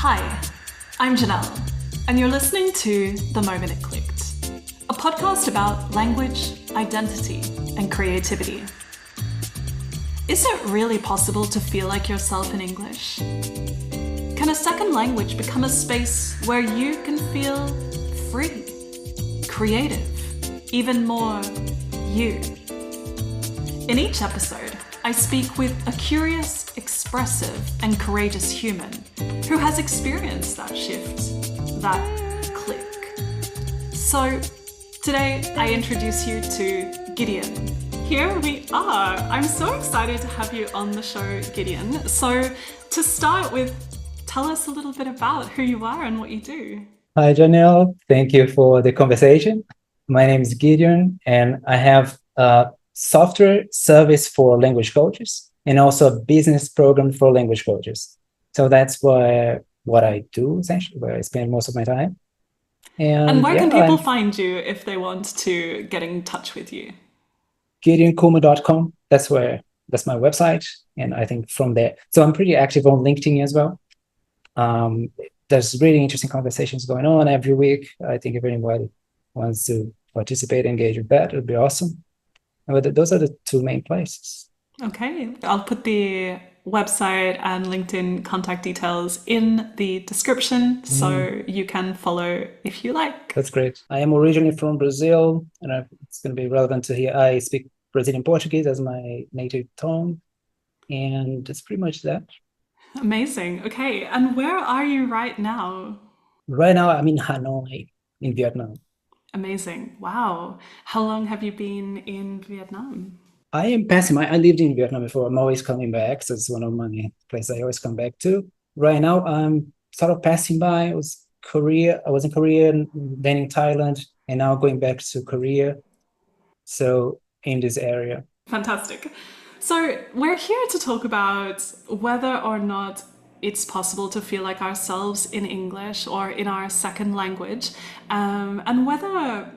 Hi, I'm Janelle, and you're listening to The Moment It Clicked, a podcast about language, identity, and creativity. Is it really possible to feel like yourself in English? Can a second language become a space where you can feel free, creative, even more you? In each episode, I speak with a curious, expressive, and courageous human who has experienced that shift, that click. So today I introduce you to Gideon. Here we are. I'm so excited to have you on the show, Gideon. So to start with, tell us a little bit about who you are and what you do. Hi, Janelle. Thank you for the conversation. My name is Gideon, and I have a software service for language coaches and also a business program for language coaches. So that's what I do, essentially, where I spend most of my time. And where can people find you if they want to get in touch with you? GideonKuma.com. That's my website. And I think from there, so I'm pretty active on LinkedIn as well. There's really interesting conversations going on every week. I think if anybody wants to participate, engage with that, it would be awesome. But those are the two main places. Okay, I'll put the website and LinkedIn contact details in the description so you can follow if you like. That's great. I am originally from Brazil, and it's going to be relevant to here. I speak Brazilian Portuguese as my native tongue, and it's pretty much that. Amazing. Okay, and where are you right now? Right now, I'm in Hanoi, in Vietnam. Amazing. Wow. How long have you been in Vietnam? I am passing. I lived in Vietnam before. I'm always coming back, so it's one of my places I always come back to. Right now, I'm sort of passing by. I was in Korea, then in Thailand, and now going back to Korea. So in this area. Fantastic. So we're here to talk about whether or not it's possible to feel like ourselves in English or in our second language, and whether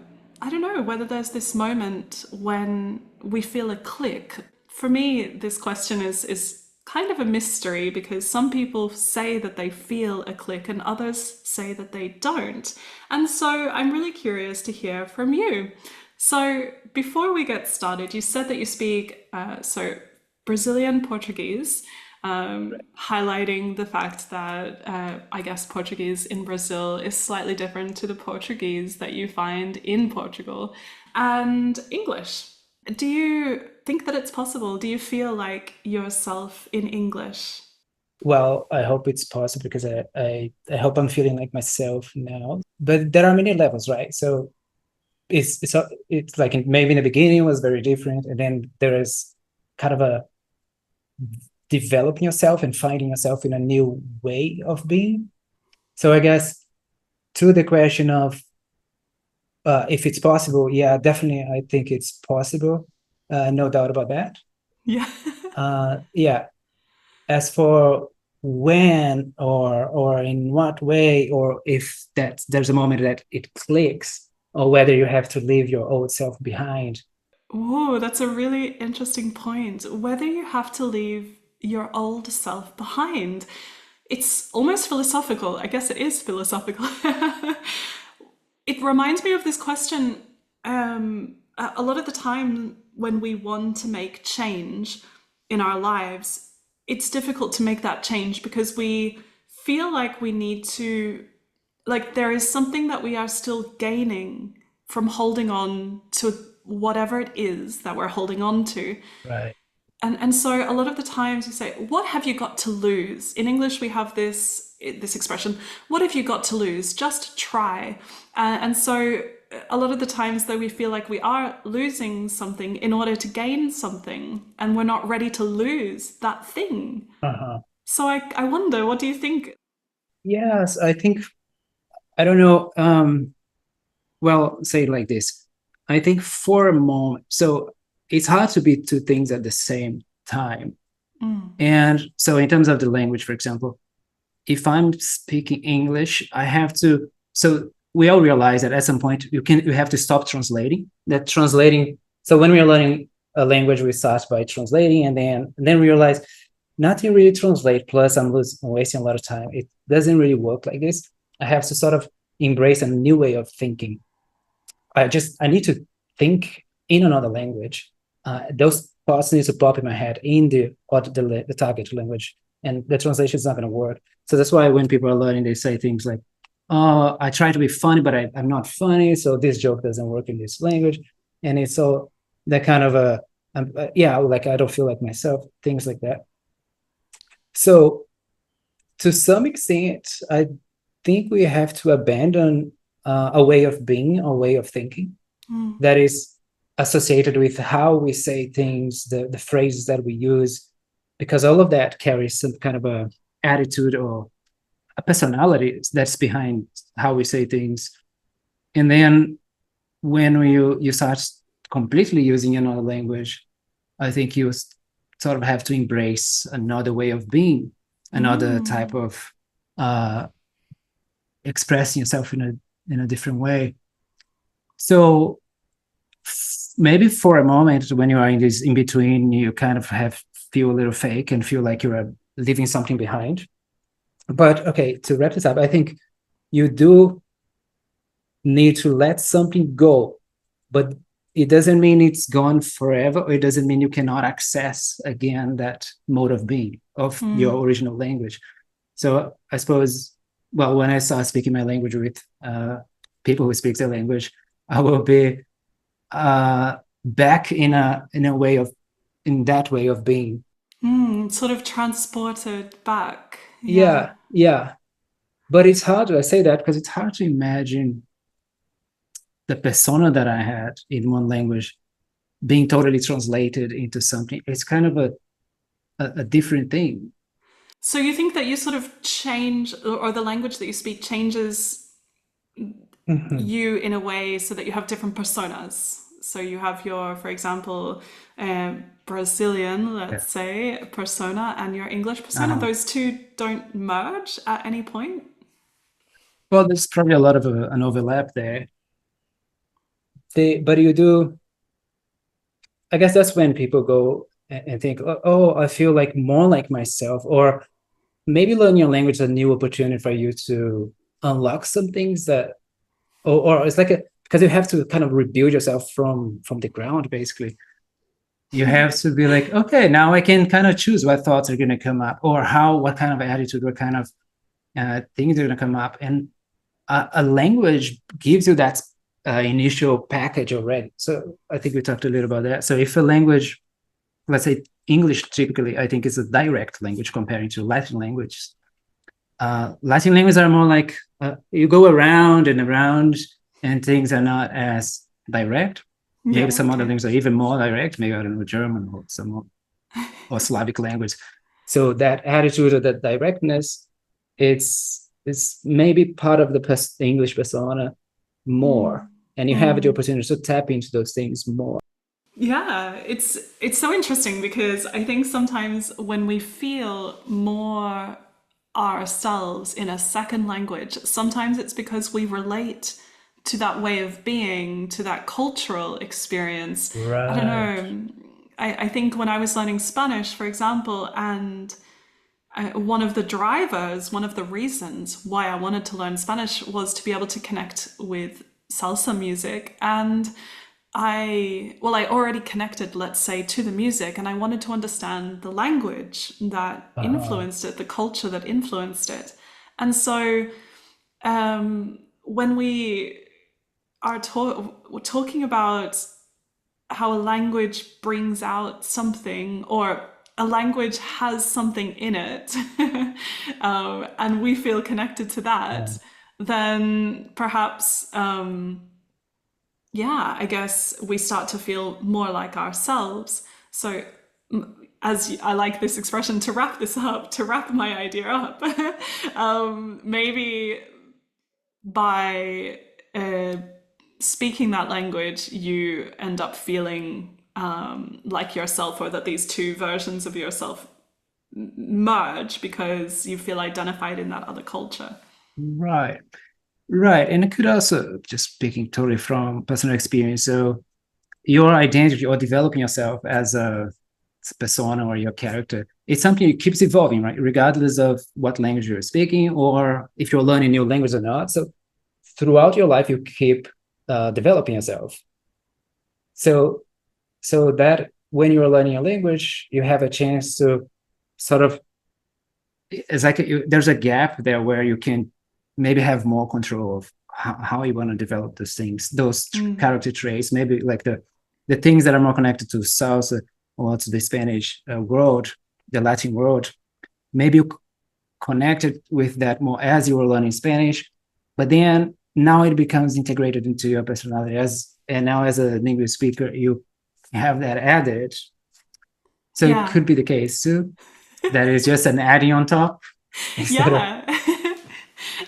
there's this moment when we feel a click. For me, this question is kind of a mystery because some people say that they feel a click and others say that they don't. And so I'm really curious to hear from you. So before we get started, you said that you speak Brazilian Portuguese, highlighting the fact that I guess Portuguese in Brazil is slightly different to the Portuguese that you find in Portugal, and English. Do you think that it's possible? Do you feel like yourself in English? Well, I hope it's possible because I hope I'm feeling like myself now. But there are many levels, right? So it's like maybe in the beginning it was very different, and then there is kind of a developing yourself and finding yourself in a new way of being. So I guess to the question of if it's possible, yeah, definitely I think it's possible. No doubt about that. Yeah. Yeah. As for when or in what way, or if there's a moment that it clicks, or whether you have to leave your old self behind. Oh, that's a really interesting point. Whether you have to leave your old self behind. It's almost philosophical. I guess it is philosophical. It reminds me of this question. A lot of the time when we want to make change in our lives, it's difficult to make that change because we feel like we need to, like there is something that we are still gaining from holding on to whatever it is that we're holding on to. Right. And so a lot of the times you say, what have you got to lose? In English, we have this expression, what have you got to lose? Just try. And so a lot of the times though, we feel like we are losing something in order to gain something, and we're not ready to lose that thing. Uh-huh. So I wonder, what do you think? Yes, I think, I don't know. Well, say it like this. I think for a moment, so it's hard to be two things at the same time. And so in terms of the language, for example, if I'm speaking English, I have to, so we all realize that at some point you have to stop translating. So when we're learning a language, we start by translating, and then we realize nothing really translate. Plus, I'm wasting a lot of time. It doesn't really work like this. I have to sort of embrace a new way of thinking. I need to think in another language. Those thoughts need to pop in my head in the target language, and the translation is not going to work. So that's why when people are learning, they say things like, "Oh, I try to be funny, but I'm not funny, so this joke doesn't work in this language," and it's all that kind of yeah, like I don't feel like myself, things like that. So to some extent, I think we have to abandon a way of being, a way of thinking Mm. that is associated with how we say things, the phrases that we use, because all of that carries some kind of a attitude or a personality that's behind how we say things. And then when you start completely using another language, I think you sort of have to embrace another way of being, another type Mm. of uh, expressing yourself in a different way. So maybe for a moment when you are in this in between, you kind of have feel a little fake and feel like you are leaving something behind. But okay, to wrap this up, I think you do need to let something go, but it doesn't mean it's gone forever, or it doesn't mean you cannot access again that mode of being of Mm. your original language. So I suppose, well, when I start speaking my language with people who speak the language, I will be back in a way of in that way of being. Mm. Sort of transported back. Yeah. Yeah, yeah. But it's hard. I say that because it's hard to imagine the persona that I had in one language being totally translated into something. It's kind of a different thing. So you think that you sort of change, or the language that you speak changes Mhm. you in a way so that you have different personas. So you have your, for example, Brazilian, Yeah. let's say, persona and your English persona. Uh-huh. Those two don't merge at any point. Well, there's probably a lot of an overlap there. But you do. I guess that's when people go and think, oh, I feel like more like myself, or maybe learning a language is a new opportunity for you to unlock some things that, or it's like a because you have to kind of rebuild yourself from the ground, basically. You have to be like, okay, now I can kind of choose what thoughts are going to come up, or what kind of attitude, what kind of things are going to come up, and a language gives you that initial package already. So I think we talked a little about that. So if a language, let's say English, typically, I think is a direct language comparing to Latin languages. Latin languages are more like you go around and around, and things are not as direct. Maybe Yeah, some other okay. things are even more direct. Maybe I don't know German or some or Slavic language. So that attitude of that directness, it's maybe part of the English persona more, and you have the opportunity to tap into those things more. Yeah, it's so interesting because I think sometimes when we feel more ourselves in a second language, sometimes it's because we relate to that way of being, to that cultural experience. I don't Right. know. I think when I was learning Spanish, for example, and one of the drivers, one of the reasons why I wanted to learn Spanish was to be able to connect with salsa music. And I already connected, let's say, to the music, and I wanted to understand the language that Uh-huh. influenced it, the culture that influenced it. And so when we are talking about how a language brings out something, or a language has something in it, and we feel connected to that, then perhaps, yeah, I guess we start to feel more like ourselves. So, I like this expression, to wrap this up, to wrap my idea up, maybe by speaking that language, you end up feeling like yourself, or that these two versions of yourself merge because you feel identified in that other culture. Right. Right. And it could also, just speaking totally from personal experience, so your identity or developing yourself as a persona or your character. It's something that keeps evolving, right? Regardless of what language you're speaking or if you're learning new language or not. So throughout your life, you keep developing yourself. So so that when you're learning a language, you have a chance to sort of, it's like there's a gap there where you can maybe have more control of how you want to develop those things, those character traits, maybe like the things that are more connected to salsa or to the Spanish world, the Latin world. Maybe you connected with that more as you were learning Spanish, but then now it becomes integrated into your personality and now as a English speaker, you have that added. So it Yeah. could be the case too. That is just an adding on top instead of, Yeah.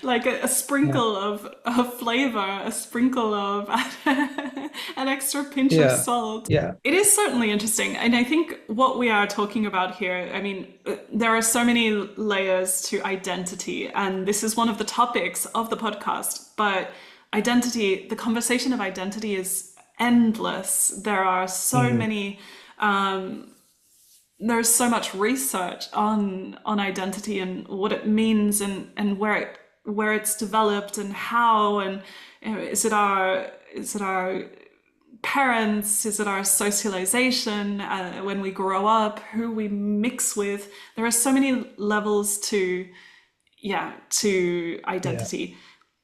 Like a yeah, sprinkle of flavor, a sprinkle of an extra pinch of yeah, salt. yeah. It is certainly interesting. And I think what we are talking about here, I mean, there are so many layers to identity. And this is one of the topics of the podcast. But identity, the conversation of identity is endless. There are so Mm, many there's so much research on identity and what it means and where it's developed and how and is it our parents, is it our socialization when we grow up, who we mix with. There are so many levels to yeah. identity.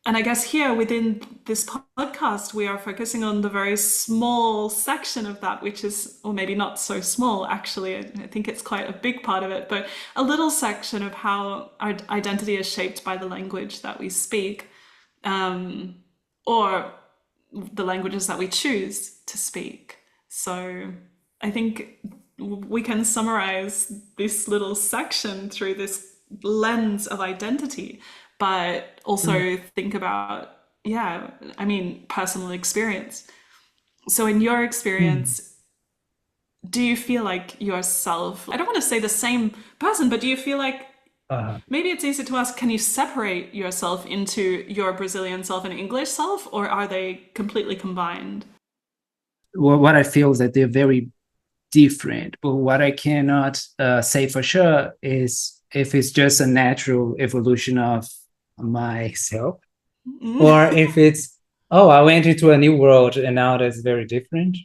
And I guess here within this podcast, we are focusing on the very small section of that, which is, or maybe not so small, actually. I think it's quite a big part of it, but a little section of how our identity is shaped by the language that we speak, or the languages that we choose to speak. So I think we can summarize this little section through this lens of identity, but Mm, also think about, yeah, I mean, personal experience. So, in your mm. experience, do you feel like yourself, I don't want to say the same person, but do you feel like Uh, maybe it's easy to ask, can you separate yourself into your Brazilian self and English self, or are they completely combined? what I feel is that they're very different, but what I cannot say for sure is if it's just a natural evolution of myself or if it's, oh, I went into a new world and now that's very different.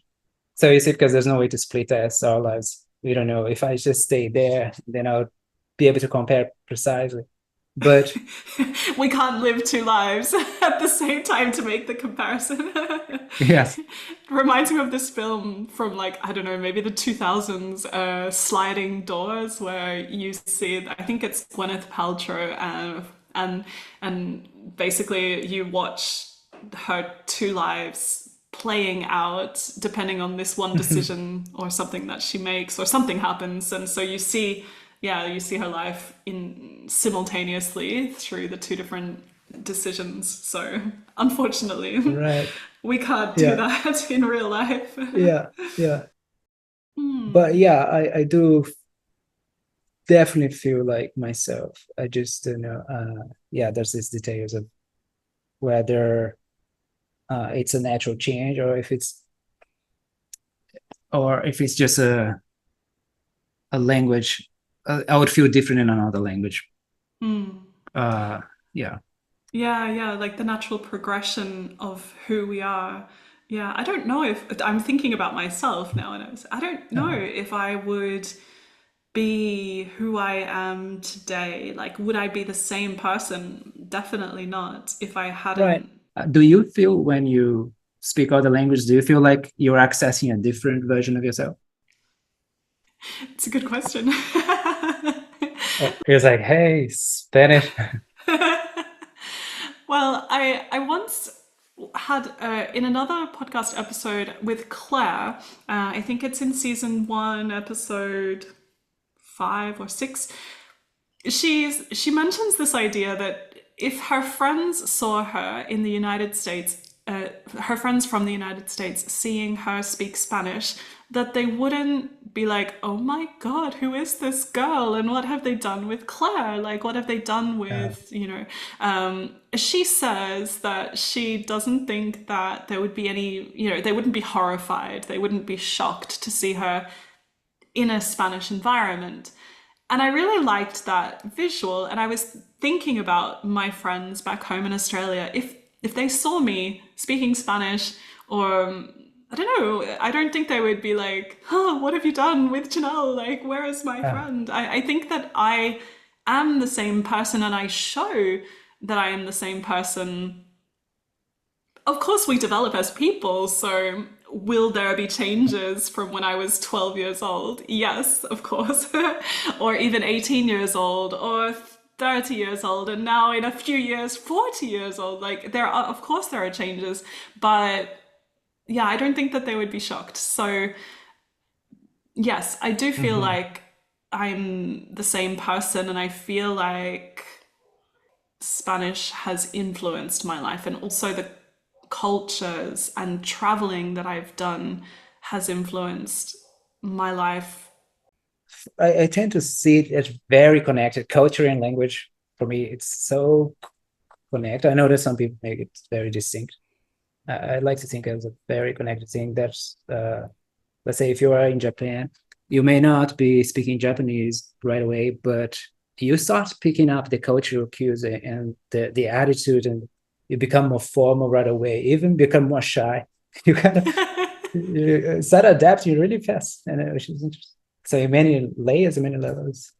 So is it because there's no way to split test our lives? We don't know. If I just stay there, then I'll be able to compare precisely. But We can't live two lives at the same time to make the comparison. yes, Reminds me of this film from like, I don't know, maybe the 2000s, Sliding Doors, where you see, I think it's Gwyneth Paltrow, and basically you watch her two lives playing out depending on this one decision or something that she makes or something happens, and so you see, yeah, you see her life in simultaneously through the two different decisions. So unfortunately, right. we can't do Yeah, that in real life. yeah, yeah. But yeah, I do definitely feel like myself. I just don't know. Yeah, there's these details of whether it's a natural change or if it's just a language. I would feel different in another language. Uh, yeah, Yeah, yeah, like the natural progression of who we are. Yeah, I don't know if I'm thinking about myself now, and I don't know uh, if I would be who I am today. Like, would I be the same person? Definitely not if I right. hadn't. Do you feel when you speak other languages? Do you feel like you're accessing a different version of yourself? It's a good question. He was like, "Hey, Spanish." Well, I once had in another podcast episode with Claire. I think it's in season one, episode 5 or 6. She mentions this idea that if her friends saw her in the United States, her friends from the United States seeing her speak Spanish, that they wouldn't be like, "Oh my God, who is this girl? And what have they done with Claire? Like, what have they done Uh, with, you know?" She says that she doesn't think that there would be any, they wouldn't be horrified, they wouldn't be shocked to see her in a Spanish environment. And I really liked that visual. And I was thinking about my friends back home in Australia. If they saw me speaking Spanish, or I don't know, I don't think they would be like, oh, what have you done with Janelle? Like, where is my Uh, friend? I think that I am the same person, and I show that I am the same person. Of course, we develop as people, so will there be changes from when I was 12 years old? Yes, of course. Or even 18 years old, or 30 years old, and now in a few years, 40 years old. Like, there are, of course, there are changes, but yeah, I don't think that they would be shocked. So, yes, I do feel mhm. like I'm the same person, and I feel like Spanish has influenced my life, and also the cultures and traveling that I've done has influenced my life. I tend to see it as very connected. Culture and language, for me, it's so connected. I know that some people make it very distinct. I like to think as a very connected thing. That's let's say if you are in Japan, you may not be speaking Japanese right away, but you start picking up the cultural cues and the attitude, and you become more formal right away, even become more shy. You kind of start adapting really fast, and which is interesting. So many layers, many levels.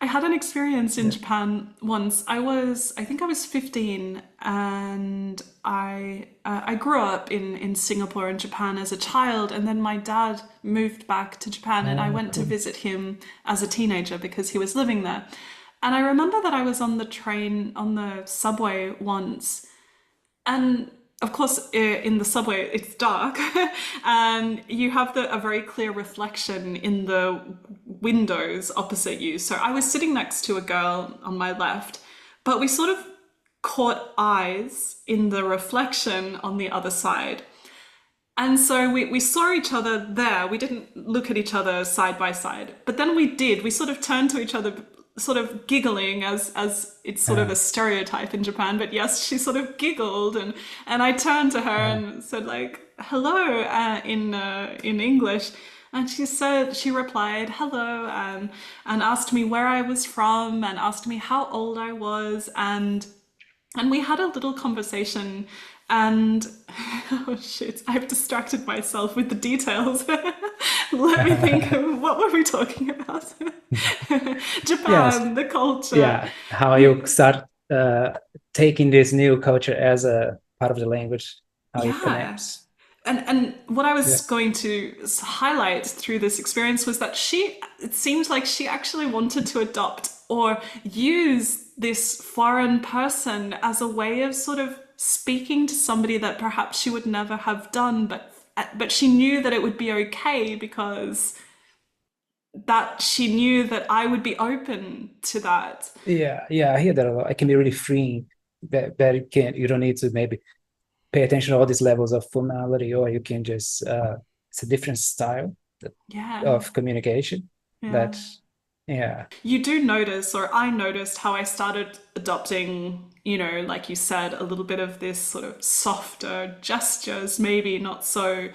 I had an experience in Yeah. Japan once. I think I was 15, and I grew up in Singapore and Japan as a child, and then my dad moved back to Japan, and I went to Cool. visit him as a teenager because he was living there. And I remember that I was on the train, on the subway once, and of course, in the subway, it's dark, and you have a very clear reflection in the windows opposite you. So I was sitting next to a girl on my left, but we sort of caught eyes in the reflection on the other side. And so we saw each other there. We didn't look at each other side by side, but then we did. We sort of turned to each other, sort of giggling, as it's sort of Uh, a stereotype in Japan. But yes, she sort of giggled, and I turned to her uh, and said like hello in English. And she replied hello, and asked me where I was from, and asked me how old I was, and we had a little conversation. And oh shit, I've distracted myself with the details. Let me think of what were we talking about? yes, Japan, the culture. yeah. How you You, start taking this new culture as a part of the language, how it yeah. connects. And what I Yeah. was going to highlight through this experience was that it seemed like she actually wanted to adopt or use this foreign person as a way of sort of speaking to somebody that perhaps she would never have done, but she knew that it would be okay because that she knew that I would be open to that. Yeah, yeah, I hear that a lot. It can be really freeing. That you don't need to maybe pay attention to all these levels of formality, or you can just it's a different style Yeah, of communication. yeah. That yeah, You do notice, or I noticed, how I started adopting, like you said, a little bit of this sort of softer gestures, maybe not so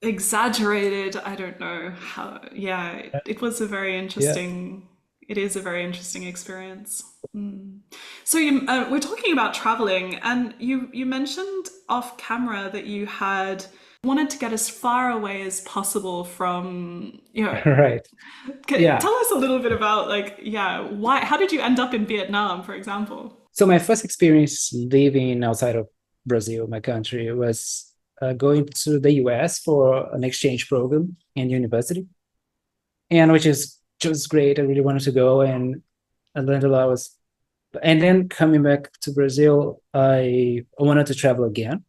exaggerated. I don't know how. Yeah, it was a very yeah. interesting. It is a very interesting experience. So we're talking about traveling, and you mentioned off camera that you had wanted to get as far away as possible from. Right. Yeah. Tell us a little bit about like, yeah, why? How did you end up in Vietnam, for example? So my first experience living outside of Brazil, my country, was going to the US for an exchange program in university, and which is just great. I really wanted to go, and I learned a lot. And then coming back to Brazil, I wanted to travel again,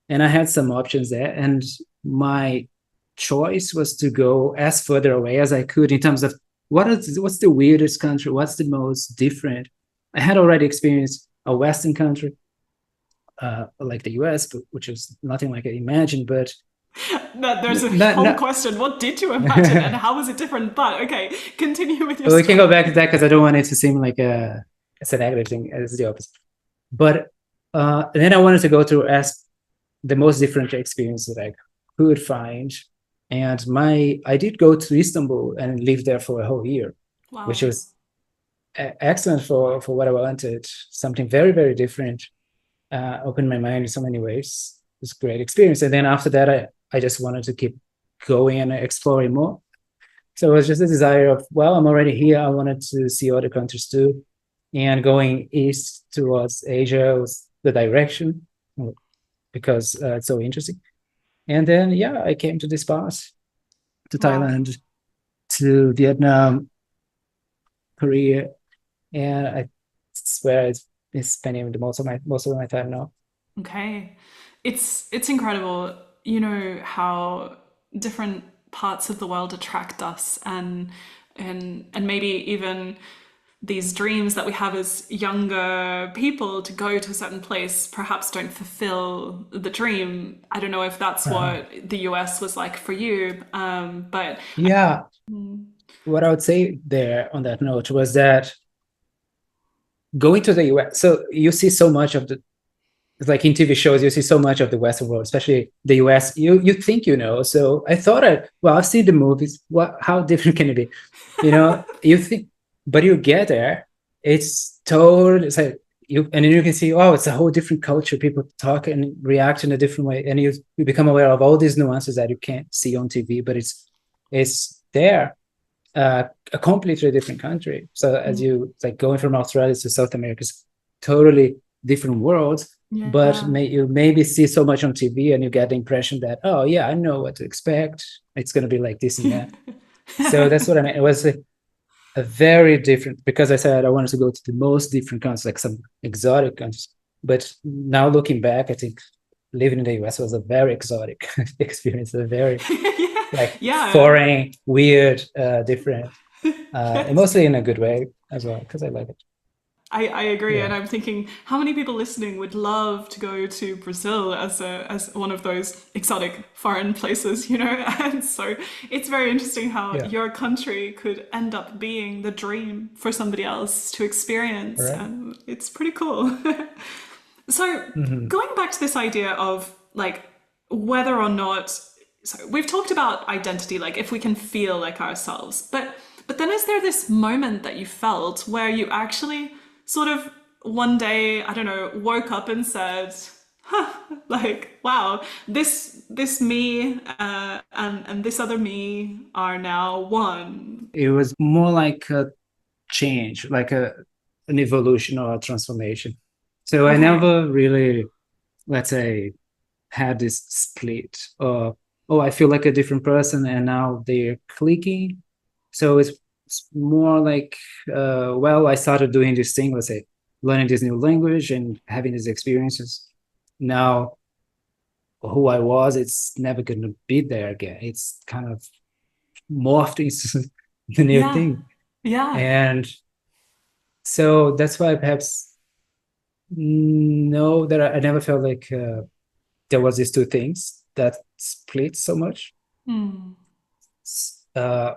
and I had some options there, and my choice was to go as further away as I could in terms of what's the weirdest country, what's the most different. I had already experienced a Western country like the US, but which is nothing like I imagined. But That there's a not whole not. question. What did you imagine, and how was it different? But okay, continue with your We can go story. back to that because I don't want it to seem like it's a negative thing. It's the opposite. But then I wanted to go to as the most different experience that I could find. And I did go to Istanbul and live there for a whole year, which Wow. was excellent for what I wanted. Something very, very different. Opened my mind in so many ways. It was a great experience. And then after that, I just wanted to keep going and exploring more. So it was just a desire of, well, I'm already here. I wanted to see other countries too. And going east towards Asia was the direction because it's so interesting. And then, yeah, I came to this part, to Wow. Thailand, to Vietnam, Korea, and I swear it's been spending the most of my time now. Okay. It's incredible, you know, how different parts of the world attract us, and maybe even these dreams that we have as younger people to go to a certain place perhaps don't fulfill the dream. I don't know if that's Uh-huh. what the US was like for you, but Yeah, what I would say there on that note was that going to the US, so you see so much of the, like in TV shows, you see so much of the Western world, especially the US. You think you know. So I thought, well, I've seen the movies. What? How different can it be? You think, but you get there, it's totally. It's like and then you can see, oh, it's a whole different culture. People talk and react in a different way, and you become aware of all these nuances that you can't see on TV, but it's there. A completely different country. So as you like going from Australia to South America is totally different worlds, but yeah. you maybe see so much on TV and you get the impression that, oh yeah, I know what to expect. It's going to be like this and that. So that's what I mean. It was a very different, because I said I wanted to go to the most different countries, like some exotic countries. But now looking back, I think living in the US was a very exotic experience, a very like Yeah. foreign, weird, different, and Yes. mostly in a good way as well, because I like it. I agree, Yeah, and I'm thinking how many people listening would love to go to Brazil as one of those exotic foreign places, you know? And so it's very interesting how yeah, your country could end up being the dream for somebody else to all experience, right. and it's pretty cool. So Mm-hmm. going back to this idea of like whether or not, so we've talked about identity, like if we can feel like ourselves, but then is there this moment that you felt where you actually sort of one day, I don't know, woke up and said, huh, like, wow, this me and this other me are now one. It was more like a change, like an evolution or a transformation. So I Okay. never really, let's say, had this split or, oh, I feel like a different person and now they're clicking. So it's more like, well, I started doing this thing, let's say, learning this new language and having these experiences. Now, who I was, it's never going to be there again. It's kind of morphed into the new Yeah. thing. Yeah. And so that's why perhaps no, that I never felt like there was these two things that split so much.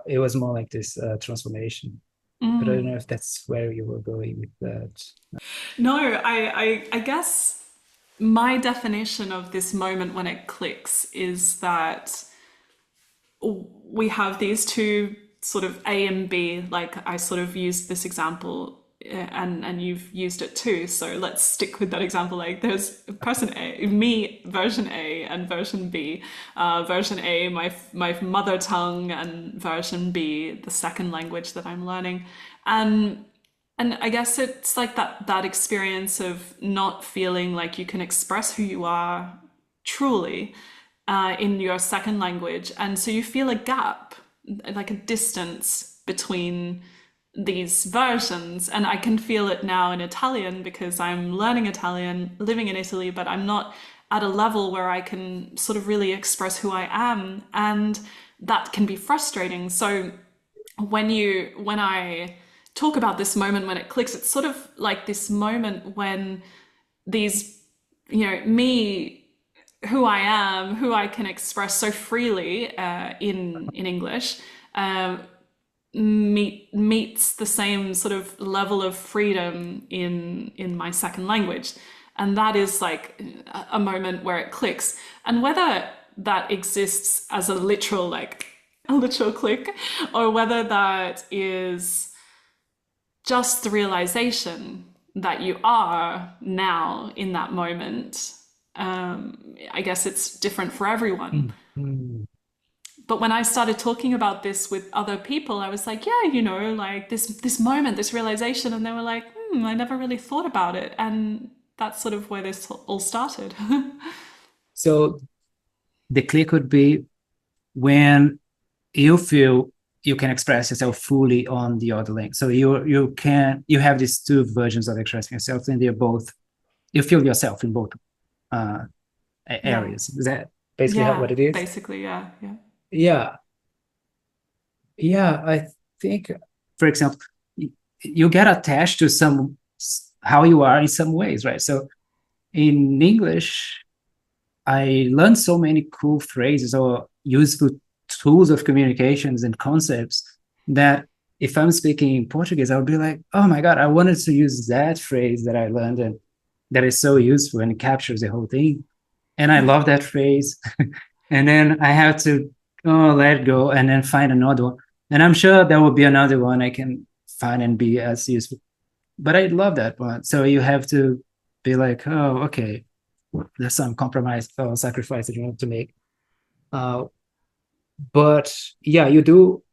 It was more like this transformation. But I don't know if that's where you were going with that. No, I guess my definition of this moment when it clicks is that we have these two sort of A and B. Like I sort of used this example, and you've used it too. So let's stick with that example. Like there's person A, me version A and version B. Version A, my mother tongue, and version B, the second language that I'm learning, and I guess it's like that experience of not feeling like you can express who you are truly in your second language. And so you feel a gap, like a distance between these versions. And I can feel it now in Italian because I'm learning Italian, living in Italy, but I'm not at a level where I can sort of really express who I am. And that can be frustrating. So when I talk about this moment when it clicks, it's sort of like this moment when these, you know, me, who I am, who I can express so freely in English, meets the same sort of level of freedom in my second language, and that is like a moment where it clicks. And whether that exists as a literal, like a literal click, or whether that is just the realization that you are now in that moment. I guess it's different for everyone. Mhm. But when I started talking about this with other people, I was like, yeah, you know, like this moment, this realization, and they were like, I never really thought about it, and that's sort of where this all started. So the click would be when you feel you can express yourself fully on the other link. So you have these two versions of expressing yourself, and they're both you feel yourself in both uh, Yeah, areas. Is that basically yeah, what it is? basically, yeah, yeah, Yeah, yeah. I think, for example, you get attached to some how you are in some ways, right? So in English, I learned so many cool phrases or useful tools of communications and concepts that if I'm speaking in Portuguese, I would be like, oh my God, I wanted to use that phrase that I learned and that is so useful and captures the whole thing. And I love that phrase. And then I have to let it go and then find another one. And I'm sure there will be another one I can find and be as useful. But I love that one. So you have to be like, oh, okay, there's some compromise or sacrifice that you have to make. Uh, but yeah, you do.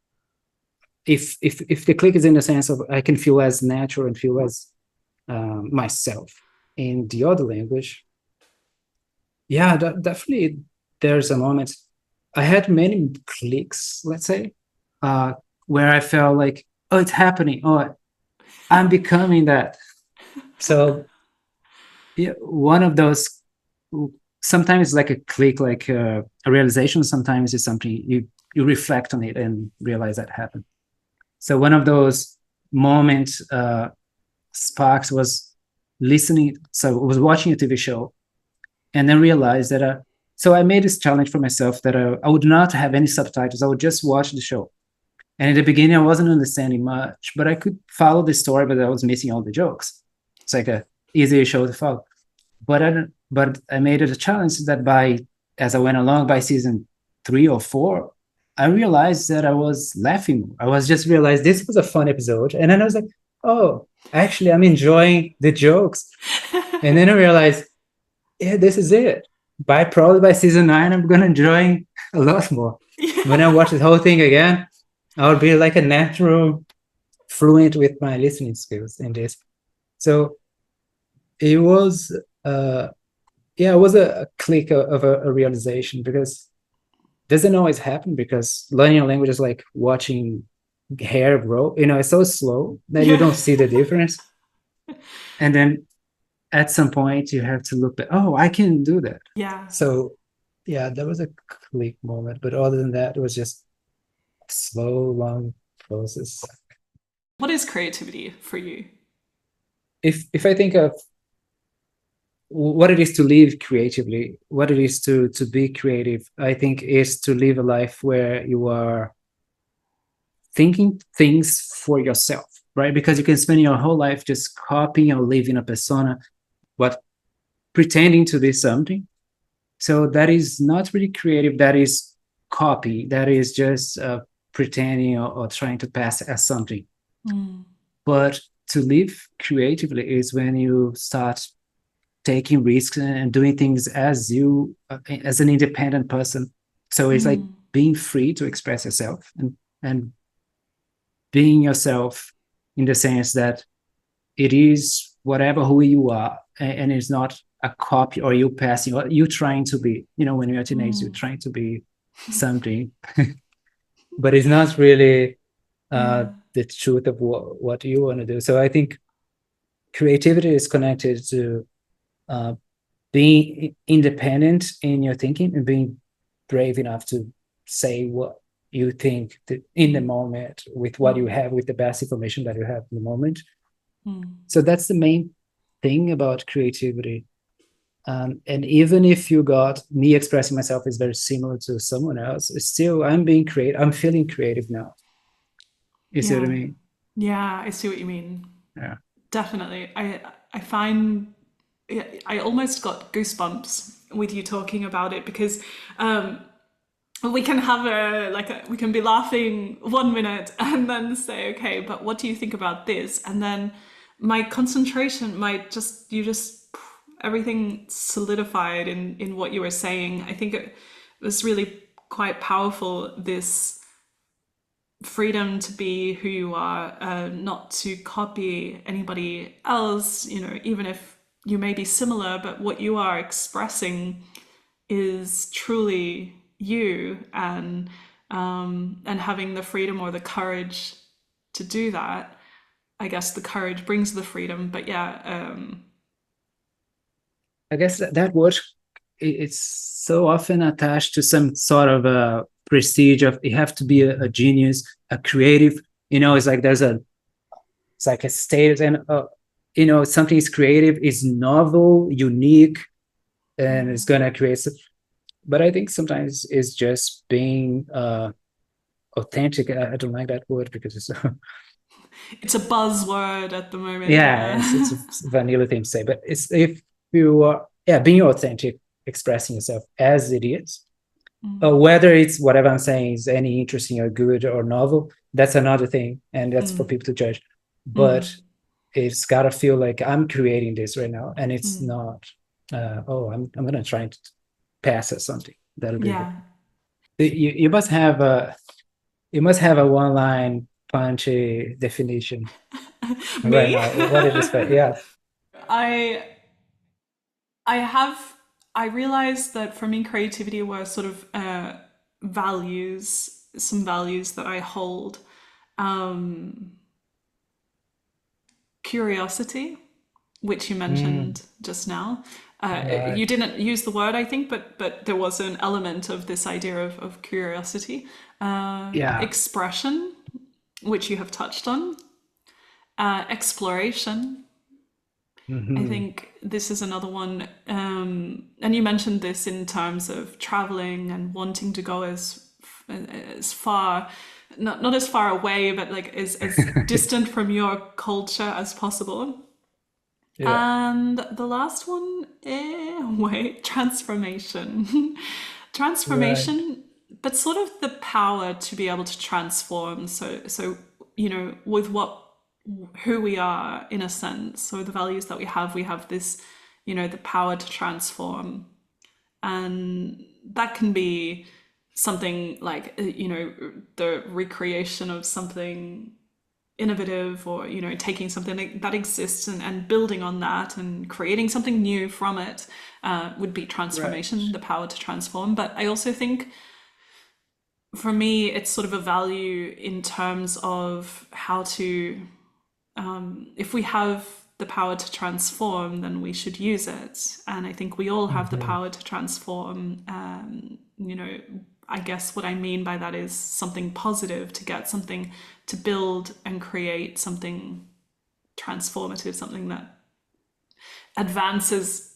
If the click is in the sense of I can feel as natural and feel as myself in the other language, yeah, definitely. There's a moment. I had many clicks, let's say, uh, where I felt like, oh, it's happening. Oh, I'm becoming that. So yeah, one of those sometimes it's like a click, like a realization. Sometimes it's something you reflect on it and realize that happened. So one of those moments sparks was listening. So I was watching a TV show and then realized that. So I made this challenge for myself that I would not have any subtitles. I would just watch the show. And in the beginning, I wasn't understanding much, but I could follow the story, but I was missing all the jokes. It's like a easier show to follow. But I made it a challenge that by as I went along by season 3 or 4, I realized that I was laughing. I was just realized this was a fun episode, and then I was like, oh, actually, I'm enjoying the jokes. And then I realized, yeah, this is it. By probably by season 9, I'm gonna enjoy a lot more. When I yeah, watch the whole thing again, I'll be like a natural fluent with my listening skills in this. So it was uh yeah, it was a click of a realization because it doesn't always happen because learning a language is like watching hair grow. It's so slow that you yeah, don't see the difference. And then at some point you have to look back, oh, I can do that. yeah. So yeah, that was a click moment. But other than that, it was just a slow, long process. What is creativity for you? If I think of what it is to live creatively, what it is to be creative, I think is to live a life where you are thinking things for yourself, right? Because you can spend your whole life just copying or living a persona, but pretending to be something. So that is not really creative. That is copy. That is just pretending or trying to pass as something. Mm, But to live creatively is when you start taking risks and doing things as you as an independent person. So it's like mm, being free to express yourself and being yourself in the sense that it is whatever who you are and it's not a copy or you passing or you trying to be, when you're a teenager you're mm. trying to be something, but it's not really Yeah. the truth of what you want to do. So I think creativity is connected to uh, being independent in your thinking and being brave enough to say what you think in the Mm, moment with what you mm, have, with the best information that you have in the moment. mm. So that's the main thing about creativity. And even if you got me expressing myself is very similar to someone else, it's still I'm being creative. I'm feeling creative now. You see what I Yeah. mean? Yeah, I see what you mean. Yeah. Definitely. I find I almost got goosebumps with you talking about it because we can have we can be laughing 1 minute and then say, okay, but what do you think about this? And then my concentration might just, everything solidified in what you were saying. I think it was really quite powerful, this freedom to be who you are, not to copy anybody else, even if you may be similar, but what you are expressing is truly you, and having the freedom or the courage to do that. I guess the courage brings the freedom, but yeah, I guess that word, it's so often attached to some sort of a prestige of you have to be a genius, a creative. It's like it's like a status, and something is creative, is novel, unique, and it's gonna create. But I think sometimes it's just being authentic. I don't like that word because it's it's a buzzword at the moment. yeah, it's Yeah. a vanilla thing to say, but it's if you are, yeah, being authentic, expressing yourself as it is, whether it's whatever I'm saying is any interesting or good or novel, that's another thing, and that's for people to judge. But it's gotta feel like I'm creating this right now, and it's not. Oh, I'm gonna try to pass as something. That'll be good. Yeah. You must have a one line punchy definition right Me? now. What did you say? Yeah. I I have I realized that for me creativity were sort of values, some values that I hold. Um, Curiosity, which you Mm, mentioned just now. right. You didn't use the word, I think, but there was an element of this idea of curiosity. Yeah. Expression, which you have touched on. Exploration. I Hmm. think this is another one, and you mentioned this in terms of traveling and wanting to go as far, not as far away, but like as distant from your culture as possible. Yeah. And the last one, wait, transformation. Right. Transformation, but sort of the power to be able to transform. So with who we are in a sense, so the values that we have this, the power to transform, and that can be something like the recreation of something innovative, or taking something that exists, and building on that and creating something new from it, would be Right. transformation, the power to transform. But I also think for me it's sort of a value in terms of how to, if we have the power to transform, then we should use it. And I think we all have the Hmm. power to transform. I guess what I mean by that is something positive, to get something, to build and create something transformative, something that advances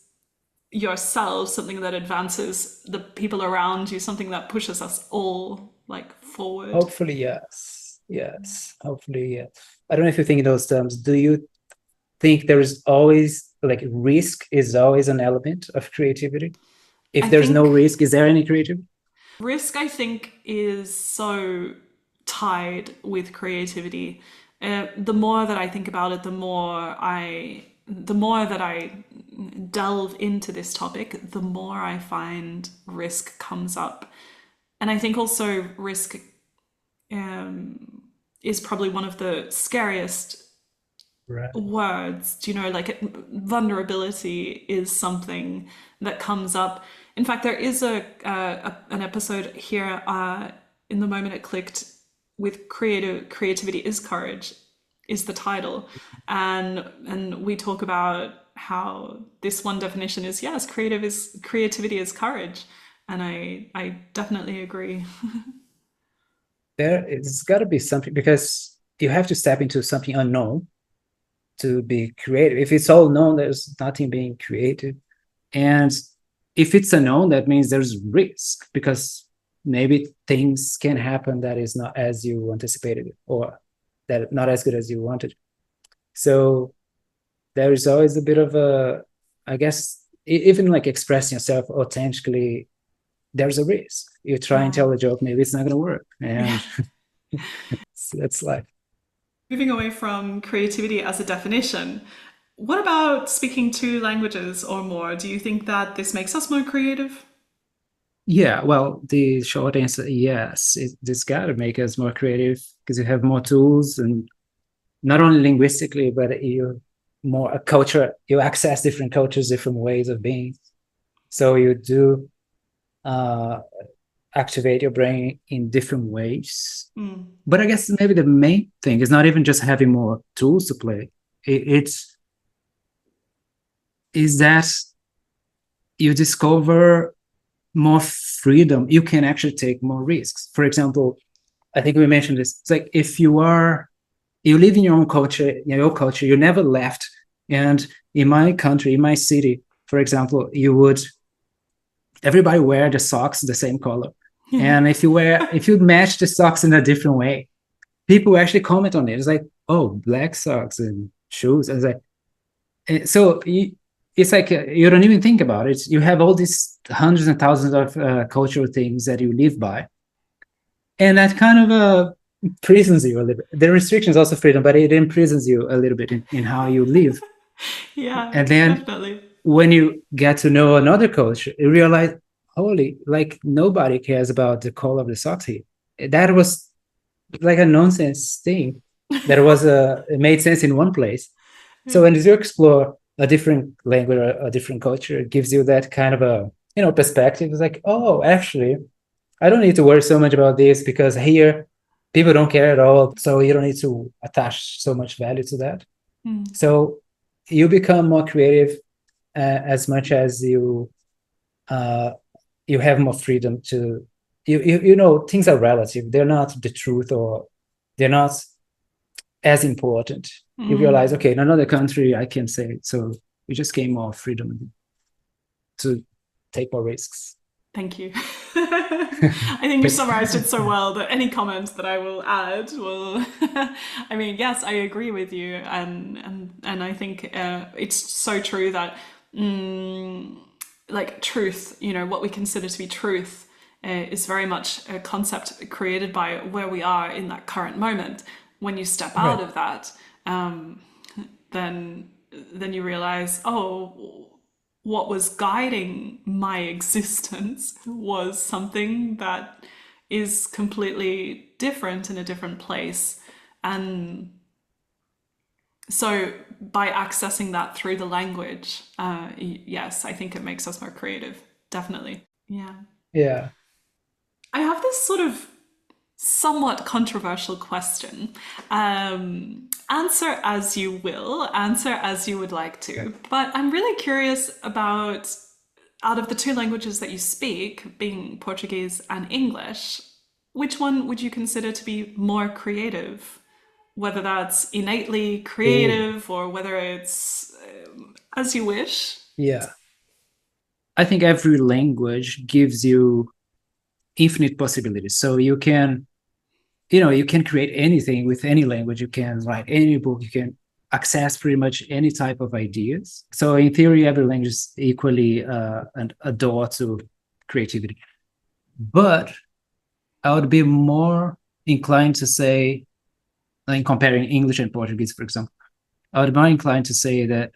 yourself, something that advances the people around you, something that pushes us all like forward. Hopefully, yes. Yes. Hopefully, yes. I don't know if you think in those terms. Do you think there is always like risk is always an element of creativity? I If there's no think risk, is there any creativity? risk, I think, is so tied with creativity. The more that I think about it, the more that I delve into this topic, the more I find risk comes up. And I think also risk, is probably one of the scariest Right. words. Like vulnerability is something that comes up. In fact, there is an episode here, in the moment it clicked, with creativity is courage, is the title, and we talk about how this one definition is, yes, creativity is courage, and I definitely agree. There, it's got to be something because you have to step into something unknown to be creative. If it's all known, there's nothing being created. And if it's unknown, that means there's risk because maybe things can happen that is not as you anticipated it, or that not as good as you wanted. So there is always a bit of a I guess even like expressing yourself authentically, there's a risk. You try and Yeah. tell a joke, maybe it's not going to work, Yeah. and it's life. Moving away from creativity as a definition, what about speaking two languages or more? Do you think that this makes us more creative? Yeah, well, the short answer, yes. It's got to make us more creative because you have more tools, and not only linguistically, but you more a culture. You access different cultures, different ways of being. So you do uh, activate your brain in different ways. Mm. But I guess maybe the main thing is not even just having more tools to play. It's is that you discover more freedom. You can actually take more risks. For example, I think we mentioned this. It's like if you live in your own culture, you never left. And in my country, in my city, for example, everybody wear the socks the same color. Yeah. And if you match the socks in a different way, people actually comment on it. It's like, oh, black socks and shoes. And it's like, so it's like you don't even think about it. You have all these hundreds and thousands of cultural things that you live by, and that kind of prisons you a little bit. The restrictions also freedom, but it imprisons you a little bit in how you live. Yeah, And then definitely. when you get to know another culture, you realize, holy, like nobody cares about the color of the socks here. That was like a nonsense thing. That was it made sense in one place. So Yeah. when you explore a different language or a different culture, it gives you that kind of a perspective. It's like, oh, actually, I don't need to worry so much about this because here people don't care at all. So you don't need to attach so much value to that. Mm. So you become more creative as much as uh, you have more freedom to things are relative. They're not the truth, or they're not as important. You realize, Mm. okay, in another country I can say it. So you just gain more freedom to take more risks. Thank you. I think you summarized it so well that any comments that I will add will. I mean, yes, I agree with you, and I think it's so true that like truth, what we consider to be truth, is very much a concept created by where we are in that current moment. When you step out Right. of that, then then you realize, oh, what was guiding my existence was something that is completely different in a different place. And so by accessing that through the language, yes, I think it makes us more creative. Definitely. Yeah. Yeah. I have this sort of somewhat controversial question. Answer as you will, answer as you would like Okay. to. But I'm really curious about, out of the two languages that you speak, being Portuguese and English, which one would you consider to be more creative? Whether that's innately Ooh. creative or whether it's as you wish. Yeah. I think every language gives you infinite possibilities. So you can create anything with any language. You can write any book. You can access pretty much any type of ideas. So in theory, every language is equally a door to creativity. But I would be more inclined to say, in comparing English and Portuguese, for example, I would be more inclined to say that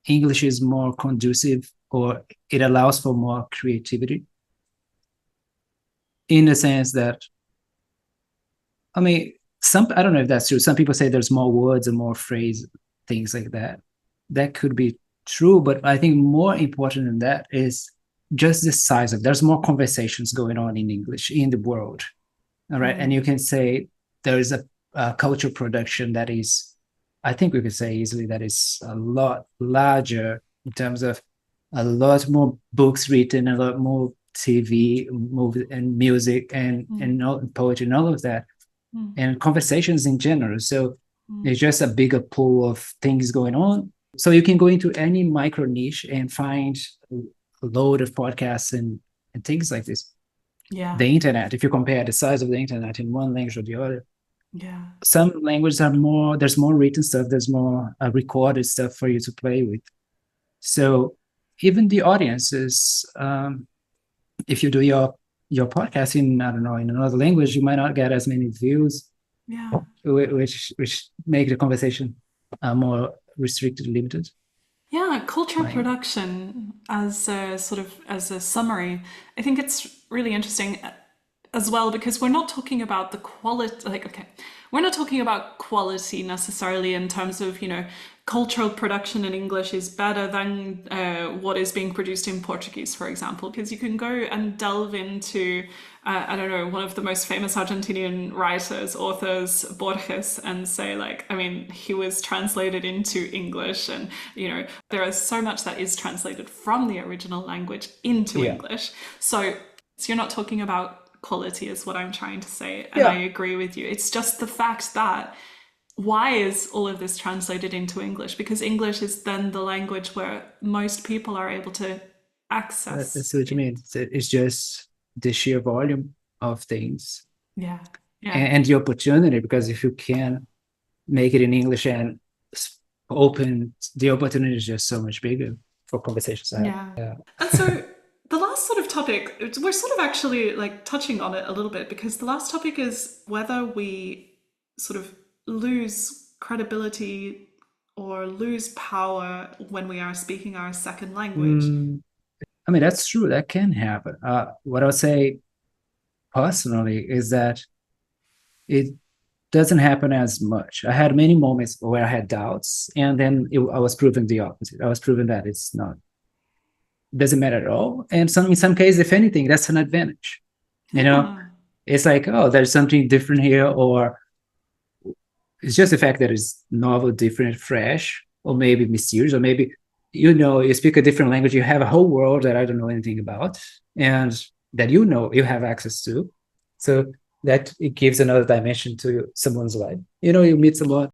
English is more conducive, or it allows for more creativity, in the sense that, I mean, I don't know if that's true. Some people say there's more words and more phrase, things like that. That could be true, but I think more important than that is just the size of. There's more conversations going on in English in the world, all right, and you can say there is a culture production that is, I think we could say easily that is a lot larger in terms of a lot more books written, a lot more TV, movie, and music, and all, poetry, and all of that, and conversations in general. So it's just a bigger pool of things going on. So you can go into any micro niche and find a load of podcasts and things like this. Yeah. The internet, if you compare the size of the internet in one language or the other, Yeah. some languages are more, there's more written stuff, there's more recorded stuff for you to play with. So even the audiences, if you do your podcast in, I don't know, in another language, you might not get as many views, Yeah. which make the conversation more restricted, limited, Yeah, cultural right? production as a sort of as a summary. I think it's really interesting as well because we're not talking about the quality like okay, we're not talking about quality necessarily in terms of, cultural production in English is better than what is being produced in Portuguese, for example, because you can go and delve into, I don't know, one of the most famous Argentinian writers, authors, Borges, and say, like, I mean, he was translated into English, and, there is so much that is translated from the original language into Yeah, English. So you're not talking about quality, is what I'm trying to say, and I yeah. agree with you. It's just the fact that why is all of this translated into English? Because English is then the language where most people are able to access That's what you mean. it. It's just the sheer volume of things Yeah. Yeah. and the opportunity, because if you can make it in English and open, the opportunity is just so much bigger for conversations to have. Yeah. Yeah. And so the last sort of topic, we're sort of actually like touching on it a little bit because the last topic is whether we sort of lose credibility or lose power when we are speaking our second language. Mm, I mean, that's true. That can happen. What I'll say personally is that it doesn't happen as much. I had many moments where I had doubts, and then I was proven the opposite. I was proven that it's not, doesn't matter at all. And in some cases, if anything, that's an advantage. You know, Yeah. it's like, oh, there's something different here, or it's just the fact that it's novel, different, fresh, or maybe mysterious, or maybe you speak a different language, you have a whole world that I don't know anything about, and that you have access to. So that it gives another dimension to someone's life. You meet someone,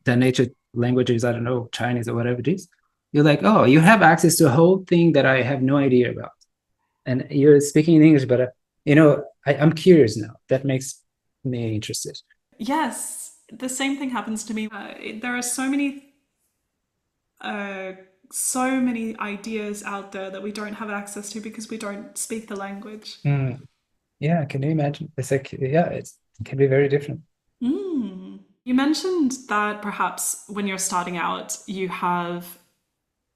their nature language is, I don't know, Chinese or whatever it is. You're like, oh, you have access to a whole thing that I have no idea about, and you're speaking in English, but I'm curious now. That makes me interested. Yes, the same thing happens to me. There are uh, so many ideas out there that we don't have access to because we don't speak the language. Mm. Yeah, can you imagine? It's like, yeah, it can be very different. You mentioned that perhaps when you're starting out, you have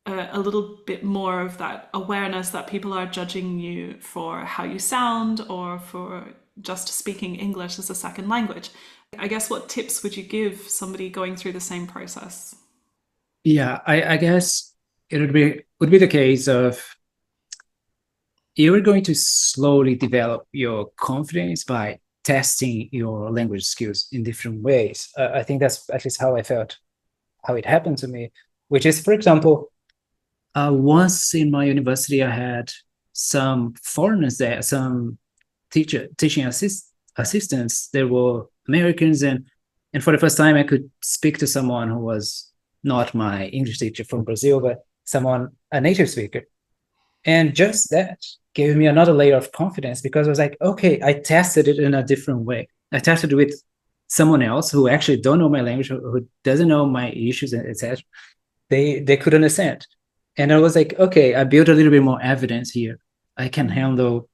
a little bit more of that awareness that people are judging you for how you sound or for just speaking English as a second language. I guess what tips would you give somebody going through the same process? Yeah, I guess it would be the case of you're going to slowly develop your confidence by testing your language skills in different ways. I think that's at least how I felt, how it happened to me, which is, for example, once in my university, I had some foreigners there, some teaching assistants. They were Americans, and for the first time, I could speak to someone who was not my English teacher from Brazil, but someone, a native speaker. And just that gave me another layer of confidence because I was like, okay, I tested it in a different way. I tested it with someone else who actually don't know my language, who doesn't know my issues, etc. They could understand. And I was like, okay, I built a little bit more evidence here. I can handle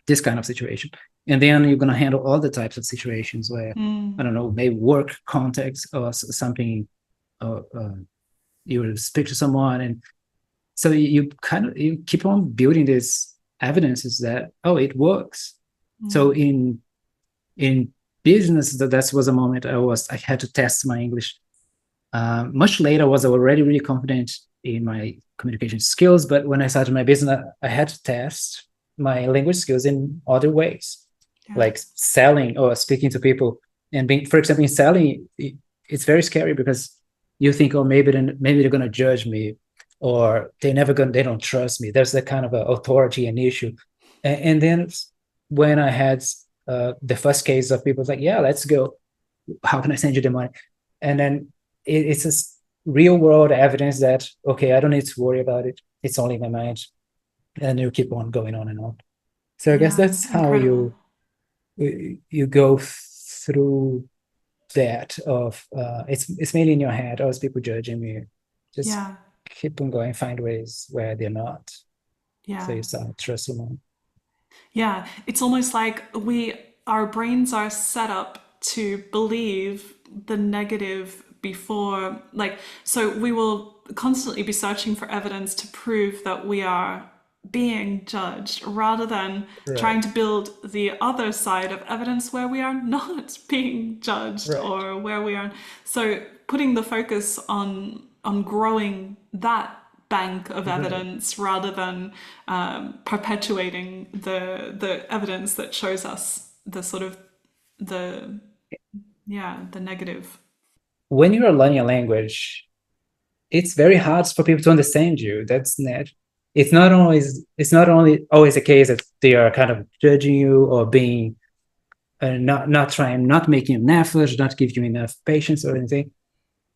this kind of situation. And then you're going to handle all the types of situations where, I don't know, maybe work context or something, you will speak to someone. And so you keep on building this evidences that, oh, it works. So in business, that was a moment I had to test my English. Much later, I was already really confident in my communication skills, but when I started my business, I had to test my language skills in other ways, Yeah. like selling or speaking to people. And being, for example, in selling, it's very scary because you think, oh, maybe they're gonna judge me, or they don't trust me. There's that kind of authority and issue. And then when I had the first case of people like, yeah, let's go. How can I send you the money? And then it's just real world evidence that, okay, I don't need to worry about it. It's only my mind. And you keep on going on and on. So I guess Yeah, that's how incredible. you go through that of it's mainly in your head. Oh, is people judging me? Just Yeah. keep on going, find ways where they're not. So Yeah. you start trusting them. Yeah, it's almost like our brains are set up to believe the negative before, like, so we will constantly be searching for evidence to prove that we are being judged rather than Right, trying to build the other side of evidence where we are not being judged right, or where we are. So putting the focus on growing that bank of right. evidence rather than perpetuating the evidence that shows us the sort of the the negative. When you are learning a language, it's very hard for people to understand you. That's net. It's not only always a case that they are kind of judging you or being not trying, not making an effort, not giving you enough patience or anything.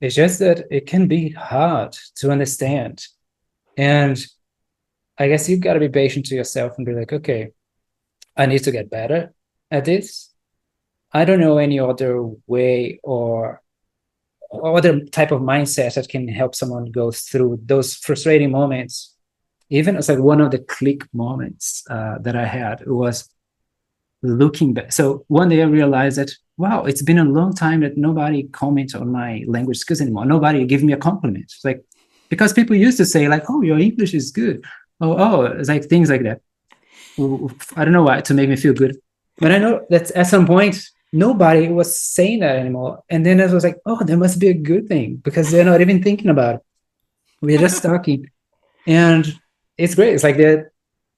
It's just that it can be hard to understand. And I guess you've got to be patient to yourself and be like, okay, I need to get better at this. I don't know any other way or other type of mindset that can help someone go through those frustrating moments. Even it's like one of the click moments that I had was looking back. So one day I realized that, wow, it's been a long time that nobody comments on my language skills anymore. Nobody give me a compliment. It's like, because people used to say like, oh, your English is good. Oh, it's like things like that. I don't know why, to make me feel good. But I know that at some point, nobody was saying that anymore. And then I was like, oh, that must be a good thing because they're not even thinking about it. We're just talking. And it's great. It's like that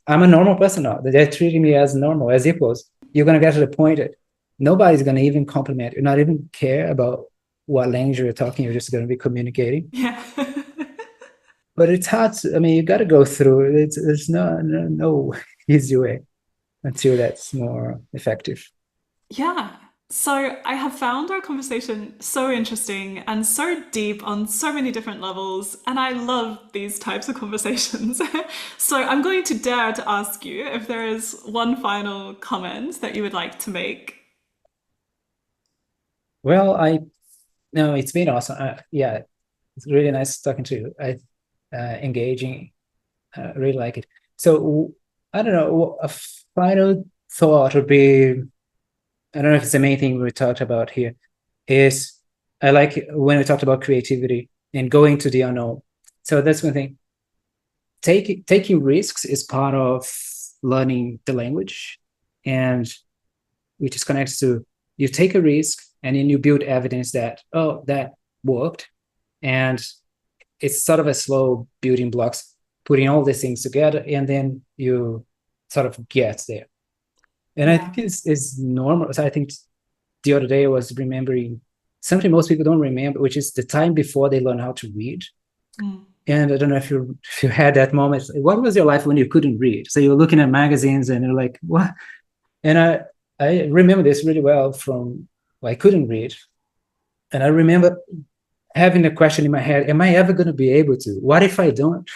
I'm a normal person now. They're treating me as normal, as equals. You're gonna get to the point that nobody's gonna even compliment you, not even care about what language you're talking. You're just gonna be communicating. Yeah. But it's hard to, I mean, you gotta go through it. There's no easy way until that's more effective. Yeah. So I have found our conversation so interesting and so deep on so many different levels, and I love these types of conversations. So I'm going to dare to ask you if there is one final comment that you would like to make. Well, I no, it's been awesome. Yeah, it's really nice talking to you. I engaging. Really like it. So I don't know. A final thought would be, I don't know if it's the main thing we talked about here, is I like when we talked about creativity and going to the unknown. So that's one thing. Taking risks is part of learning the language, and which is connected to you take a risk and then you build evidence that, oh, that worked. And it's sort of a slow building blocks, putting all these things together, and then you sort of get there. And I Yeah. think it's normal. So I think the other day I was remembering something most people don't remember, which is the time before they learn how to read. Mm. And I don't know if you had that moment. What was your life when you couldn't read? So you're looking at magazines and you're like, what? And I remember this really well from, well, I couldn't read. And I remember having a question in my head, am I ever going to be able to? What if I don't?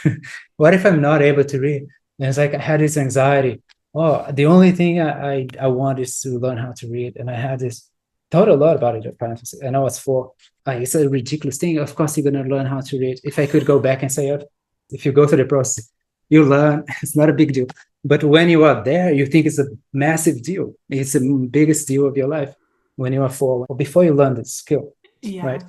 What if I'm not able to read? And it's like I had this anxiety. Oh, the only thing I want is to learn how to read. And I had this thought a lot about it apparently. And I was for, it's a ridiculous thing. Of course, you're going to learn how to read. If I could go back and say, oh, if you go through the process, you learn, it's not a big deal. But when you are there, you think it's a massive deal. It's the biggest deal of your life when you are four, or before you learn the skill, Yeah. right?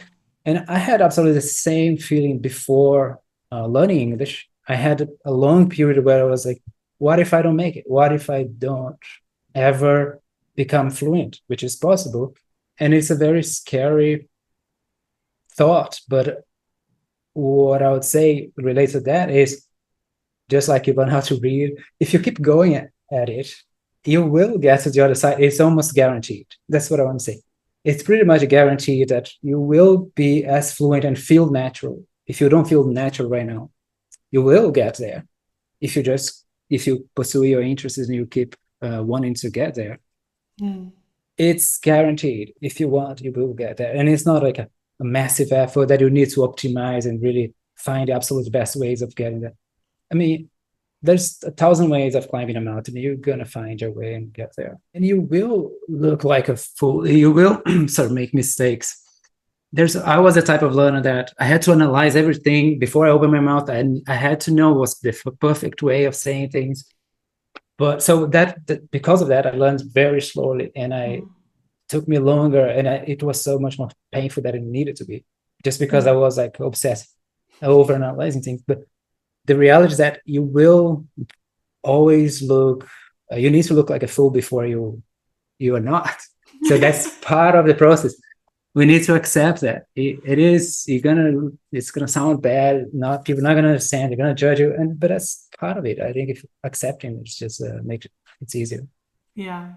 And I had absolutely the same feeling before learning English. I had a long period where I was like, what if I don't make it? What if I don't ever become fluent, which is possible? And it's a very scary thought. But what I would say related to that is just like you learn how to read, if you keep going at it, you will get to the other side. It's almost guaranteed. That's what I want to say. It's pretty much a guarantee that you will be as fluent and feel natural. If you don't feel natural right now, you will get there. If you pursue your interests and you keep wanting to get there, Mm. it's guaranteed. If you want, you will get there. And it's not like a massive effort that you need to optimize and really find the absolute best ways of getting there. I mean, there's 1,000 ways of climbing a mountain. You're gonna find your way and get there. And you will look like a fool. You will sort of make mistakes. I was the type of learner that I had to analyze everything before I opened my mouth, and I had to know what's the perfect way of saying things. But so that because of that, I learned very slowly, and I took me longer, and it was so much more painful than it needed to be, just because I was like obsessed over analyzing things. But the reality is that you will always look, you need to look like a fool before you are not. So that's part of the process. We need to accept that it's gonna sound bad. Not people are not gonna understand. They're gonna judge you, but that's part of it. I think if accepting it's just makes it's easier. Yeah.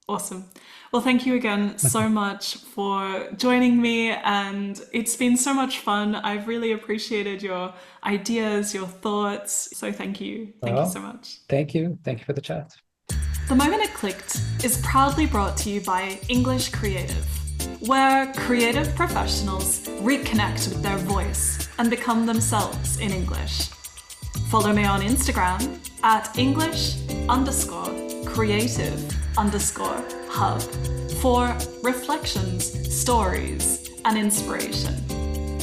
Awesome. Well, thank you again so much for joining me, and it's been so much fun. I've really appreciated your ideas, your thoughts. So thank you. Thank you so Well, much. thank you. Thank you for the chat. The Moment It Clicked is proudly brought to you by English Creative, where creative professionals reconnect with their voice and become themselves in English. Follow me on Instagram at English_creative_hub for reflections, stories, and inspiration.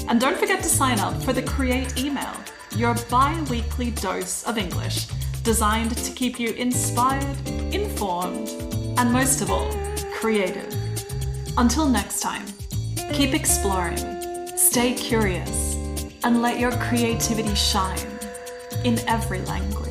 And don't forget to sign up for the Create email, your bi-weekly dose of English, designed to keep you inspired, informed, and most of all, creative. Until next time, keep exploring, stay curious, and let your creativity shine in every language.